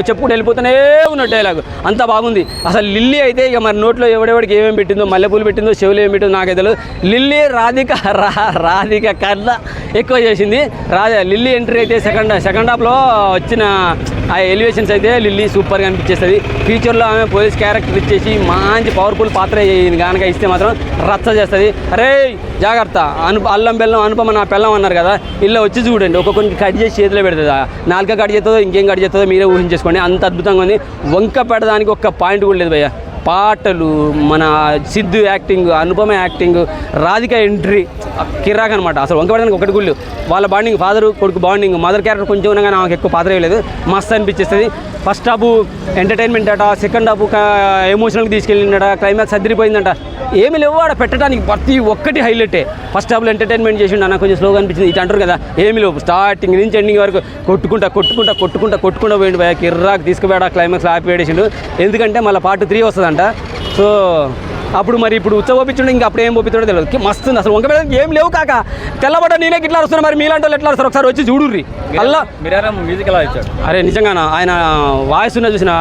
చెప్పుకుంటూ వెళ్ళిపోతూనే ఉన్న డైలాగ్ అంత బాగుంది. అసలు లిల్లీ అయితే ఇక మరి నోట్లో ఎవడెవడికి ఏమేమి పెట్టిందో, మల్లెపూలు పెట్టిందో, చెవులు ఏమి పెట్టిందో నాకైతే లిల్లీ రాధిక కథ ఎక్కువ చేసింది. లిల్లీ ఎంట్రీ అయితే సెకండ్ హాఫ్లో వచ్చిన ఆ ఎలివేషన్స్ అయితే లిల్లీ సూపర్గా అనిపించేస్తుంది. ఫ్యూచర్లో ఆమె పోలీస్ క్యారెక్టర్ ఇచ్చేసి మంచి పవర్ఫుల్ పాత్ర కనుక ఇస్తే మాత్రం రచ్చ చేస్తుంది. అరే జాగ్రత్త, అల్లం బెల్లం అనుపమ నా పెళ్ళం అన్నారు కదా, ఇలా వచ్చి చూడండి. ఒక్కొక్కరికి కట్ చేసి చేతిలో పెడుతుందా, నాలుక కట్ చేస్తుందో ఇంకేం కట్ చేస్తుందో మీరే ఊహించేసుకోండి. అంత అద్భుతంగా ఉంది. వంక పెట్టడానికి ఒక్క పాయింట్ కూడా లేదు భయ్య. పాటలు, మన Siddhu acting, Anupama acting, Radhika entry కిరాక్ అనమాట. అసలు వంక పెట్టడానికి ఒకటి గుళ్ళు. వాళ్ళ బాండింగ్, ఫాదర్ కొడుకు బాండింగ్, మదర్ క్యారెక్టర్ కొంచెం ఉన్నా కానీ నాకు ఎక్కువ పాత్ర వేయలేదు. మస్తు అనిపించేస్తుంది. ఫస్ట్ హాఫ్ ఎంటర్టైన్మెంట్ అట, సెకండ్ హాఫ్ ఎమోషనల్కి తీసుకెళ్ళిందట, క్లైమాక్స్ అదిరిపోయిందంట. ఏమి లేవు ఆడ పెట్టడానికి, ప్రతి ఒక్కటి హైలైటే. ఫస్ట్ హాఫ్లో ఎంటర్టైన్మెంట్ చేసిండు, నాకు కొంచెం స్లోగా అనిపించింది. ఇటు అంటారు కదా, ఏమి లేవు, స్టార్టింగ్ నుంచి ఎండింగ్ వరకు కొట్టుకుంటా పోయిండు భయ. కిర్రాక్ తీసుకుపోయాడు, క్లైమాక్స్ ఆపివేసిండు. ఎందుకంటే మళ్ళీ పార్ట్ 3 వస్తుందంట. సో అప్పుడు మరి ఇప్పుడు ఉత్సవ ఓపించుండే, ఇంకా అప్పుడు ఏం ఓపిస్తాడో తెలియదు. మస్తుంది అసలు. వంక పెట్టడానికి ఏం లేవు కాక. తెల్లబడ్డ నేనే ఇట్లా వస్తున్నా, మరి మీలాంటి వాళ్ళు ఎట్లా వస్తారు ఒకసారి వచ్చి చూడుర్రి. అలా మ్యూజిక్ ఎలా ఇచ్చాడు. అరే నిజంగానా, ఆయన వాయిస్ ఉన్న చూసిన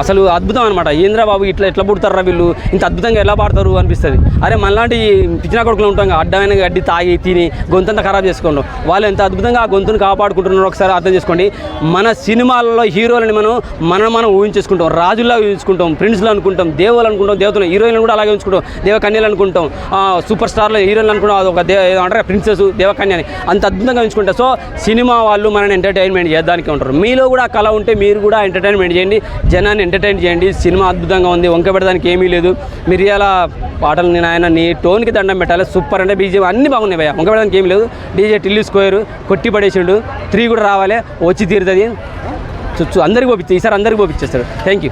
అసలు అద్భుతం అనమాట. ఏంద్రబాబు ఎట్లా పుడతారా వీళ్ళు, ఇంత అద్భుతంగా ఎలా పాడతారు అనిపిస్తుంది. అరే మనలాంటి పిచ్చిన కొడుకులు ఉంటాం, అడ్డమైన గడ్డి తాగి తిని గొంతంతా ఖరాబ్ చేసుకోండి. వాళ్ళు ఎంత అద్భుతంగా ఆ గొంతును కాపాడుకుంటున్నారో ఒకసారి అర్థం చేసుకోండి. మన సినిమాలలో హీరోలని మనం ఊహించేసుకుంటాం, రాజుల్లా ఊహించుకుంటాం, ప్రిన్స్లు అనుకుంటాం, దేవులు అనుకుంటాం, దేవతలు. హీరోయిన్లు కూడా అలాగే ఉంచుకుంటాం, దేవకన్యలు అనుకుంటాం, సూపర్ స్టార్లు హీరోయిన్లు అనుకుంటాం, అదొక ఏమంటారు ప్రిన్సెస్, దేవకన్య అని అంత అద్భుతంగా ఉంచుకుంటాం. సో సినిమా వాళ్ళు మనని ఎంటర్టైన్మెంట్ చేయడానికి ఉంటారు. మీలో కూడా కళ ఉంటే మీరు కూడా ఎంటర్టైన్మెంట్ చేయండి, జనాన్ని ఎంటర్టైన్ చేయండి. సినిమా అద్భుతంగా ఉంది, వంక పెడడానికి ఏమీ లేదు. మిరియాల పాటలు నేను ఆయన నీ టోన్కి దండం పెట్టాలి. సూపర్ అంటే బీజేపీ అన్నీ బాగున్నాయి భయ్య, వంక పెడడానికి ఏమి లేదు. డీజే టిల్లీ స్క్వేర్ కొట్టి పడేసిండు. 3 కూడా రావాలి, వచ్చి తీరుతుంది. అందరికీ పంపించి ఈసారి అందరికీ పంపించేస్తారు. Thank you.